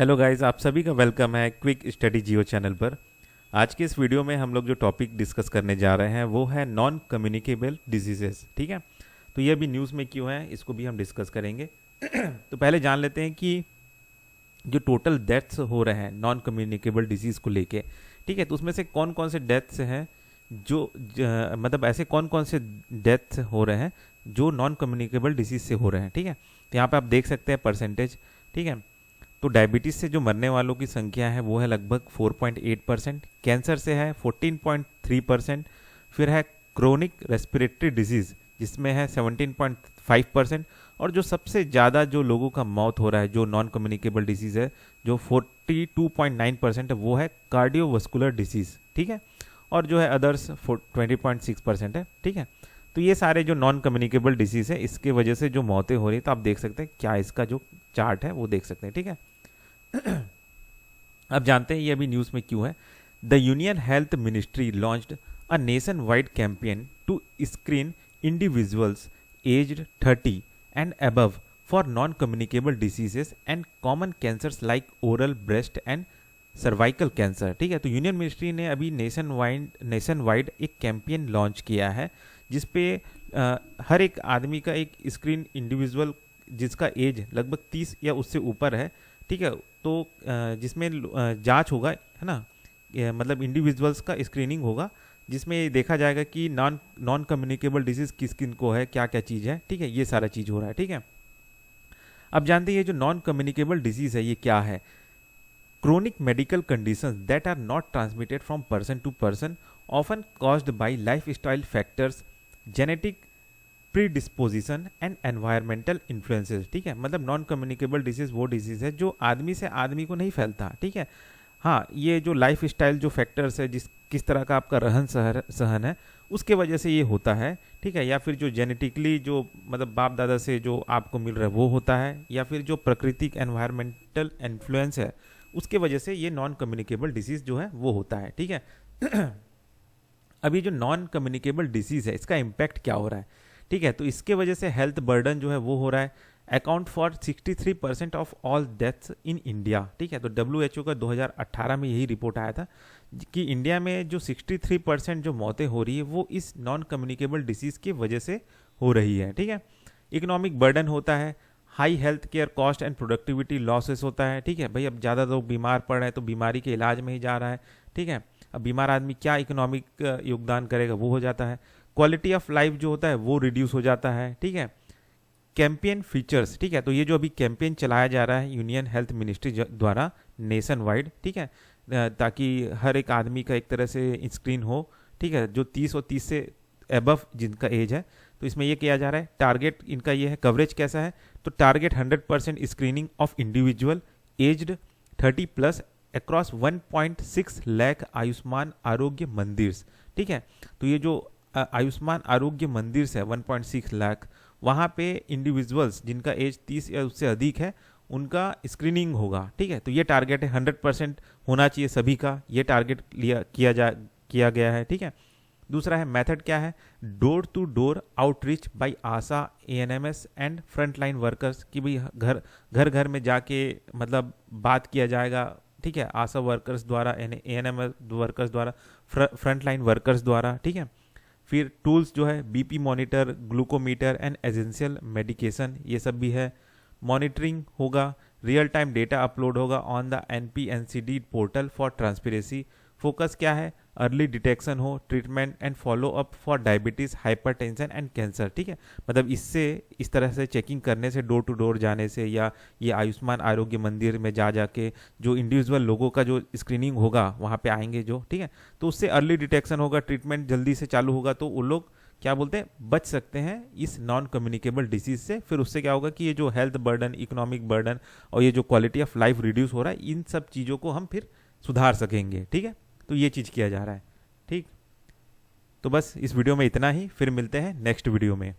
Hello guys, आप सभी का वेलकम है क्विक स्टडी जियो चैनल पर। आज के इस वीडियो में हम लोग जो टॉपिक डिस्कस करने जा रहे हैं वो है नॉन कम्युनिकेबल डिजीजेस। ठीक है, तो ये अभी न्यूज़ में क्यों है इसको भी हम डिस्कस करेंगे। तो पहले जान लेते हैं कि जो टोटल डेथ्स हो रहे हैं नॉन कम्युनिकेबल डिजीज़ को लेके, ठीक है, तो उसमें से कौन कौन से डेथ्स हैं मतलब ऐसे कौन कौन से डेथ्स हो रहे हैं जो नॉन कम्युनिकेबल डिजीज़ से हो रहे हैं। ठीक है, तो यहाँ पे आप देख सकते हैं परसेंटेज। ठीक है, तो डायबिटीज़ से जो मरने वालों की संख्या है वो है लगभग 4.8%, कैंसर से है 14.3%, फिर है क्रोनिक रेस्पिरेटरी डिजीज़ जिसमें है 17.5%, और जो सबसे ज़्यादा जो लोगों का मौत हो रहा है जो नॉन कम्युनिकेबल डिजीज़ है जो 42.9% है वो है कार्डियोवास्कुलर डिजीज़। ठीक है, और जो है अदर्स 20.6% है। ठीक है, तो ये सारे जो नॉन कम्युनिकेबल डिजीज़ है इसके वजह से जो मौतें हो रही है, तो आप देख सकते हैं क्या इसका जो चार्ट है वो देख सकते हैं। ठीक है, अब जानते हैं ये अभी न्यूज़ में क्यों है। The union health ministry launched a nationwide campaign to screen individuals aged 30 and above for non communicable diseases and common cancers like oral, breast and cervical cancer. ठीक है, तो यूनियन मिनिस्ट्री ने अभी nationwide एक campaign launch किया है जिसपे हर एक आदमी का एक स्क्रीन इंडिविजुअल जिसका एज लगभग 30 या उससे ऊपर है। ठीक है, तो जिसमें जांच होगा, है ना, मतलब इंडिविजुअल्स का स्क्रीनिंग होगा जिसमें देखा जाएगा कि नॉन कम्युनिकेबल डिजीज़ किस किन को है, क्या क्या चीज़ है। ठीक है, ये सारा चीज़ हो रहा है। ठीक है, अब जानते हैं ये जो नॉन कम्युनिकेबल डिजीज़ है ये क्या है। Chronic medical conditions that are not transmitted from person to person, often caused by lifestyle factors, genetic predisposition and environmental influences. ठीक है, मतलब नॉन कम्युनिकेबल डिजीज़ वो डिजीज़ है जो आदमी से आदमी को नहीं फैलता। ठीक है, हाँ, ये जो लाइफ स्टाइल जो फैक्टर्स है किस तरह का आपका रहन सहन है उसके वजह से ये होता है। ठीक है, या फिर जो जेनेटिकली जो मतलब बाप दादा से जो आपको मिल रहा है वो होता है, या फिर जो प्राकृतिक एनवायरमेंटल इन्फ्लुएंस है उसके वजह से ये नॉन कम्युनिकेबल डिजीज़ जो है वो होता है। ठीक है, अब ये जो नॉन कम्युनिकेबल डिजीज़ है इसका इम्पैक्ट क्या हो रहा है। ठीक है, तो इसके वजह से हेल्थ बर्डन जो है वो हो रहा है account for 63% of all deaths in India. ठीक है, तो WHO का 2018 में यही रिपोर्ट आया था कि इंडिया में जो 63% जो मौतें हो रही है वो इस नॉन कम्युनिकेबल डिसीज़ की वजह से हो रही है। ठीक है, इकोनॉमिक बर्डन होता है, high health care cost and productivity losses होता है। ठीक है भाई, अब ज़्यादा लोग बीमार पड़ रहे हैं तो बीमारी के इलाज में ही जा रहा है। ठीक है, अब बीमार आदमी क्या इकोनॉमिक योगदान करेगा, वो हो जाता है। क्वालिटी ऑफ लाइफ जो होता है वो रिड्यूस हो जाता है। ठीक है, कैंपेन फीचर्स। ठीक है, तो ये जो अभी कैंपेन चलाया जा रहा है यूनियन हेल्थ मिनिस्ट्री द्वारा नेशन वाइड, ठीक है, ताकि हर एक आदमी का एक तरह से स्क्रीन हो। ठीक है, जो 30 और 30 से अबव जिनका एज है, तो इसमें ये किया जा रहा है। टारगेट इनका ये है, कवरेज कैसा है, तो target 100% screening of individual aged 30 plus across 1.6 lakh Ayushman आरोग्य मंदिर। ठीक है, तो ये जो आयुष्मान आरोग्य मंदिर है 1.6 लाख, वहाँ पे इंडिविजुअल्स जिनका एज 30 या उससे अधिक है उनका स्क्रीनिंग होगा। ठीक है, तो ये टारगेट है, 100% होना चाहिए सभी का, ये टारगेट किया गया है। ठीक है, दूसरा है मेथड क्या है, door to door outreach by ASHA, ANMS and frontline workers, कि भाई घर घर में जाके मतलब बात किया जाएगा। ठीक है, आशा वर्कर्स द्वारा, ANMS वर्कर्स द्वारा, फ्रंटलाइन वर्कर्स द्वारा। ठीक है, फिर टूल्स जो है BP monitor, glucometer and essential medication, ये सब भी है। मॉनिटरिंग होगा, रियल टाइम डेटा अपलोड होगा on the NPNCD portal for transparency. Focus क्या है, अर्ली डिटेक्शन हो, treatment and follow up for diabetes, hypertension and cancer. ठीक है, मतलब इससे इस तरह से चेकिंग करने से, डोर टू डोर जाने से, या ये आयुष्मान आरोग्य मंदिर में जाके जो इंडिविजुअल लोगों का जो स्क्रीनिंग होगा वहाँ पे आएंगे जो, ठीक है, तो उससे अर्ली डिटेक्शन होगा, ट्रीटमेंट जल्दी से चालू होगा, तो वो लोग क्या बोलते हैं, बच सकते हैं इस नॉन कम्युनिकेबल डिसीज से। फिर उससे क्या होगा कि ये जो हेल्थ बर्डन, इकोनॉमिक बर्डन और ये जो क्वालिटी ऑफ लाइफ रिड्यूस हो रहा है, इन सब चीज़ों को हम फिर सुधार सकेंगे। ठीक है, तो ये चीज़ किया जा रहा है। ठीक, तो बस इस वीडियो में इतना ही, फिर मिलते हैं नेक्स्ट वीडियो में।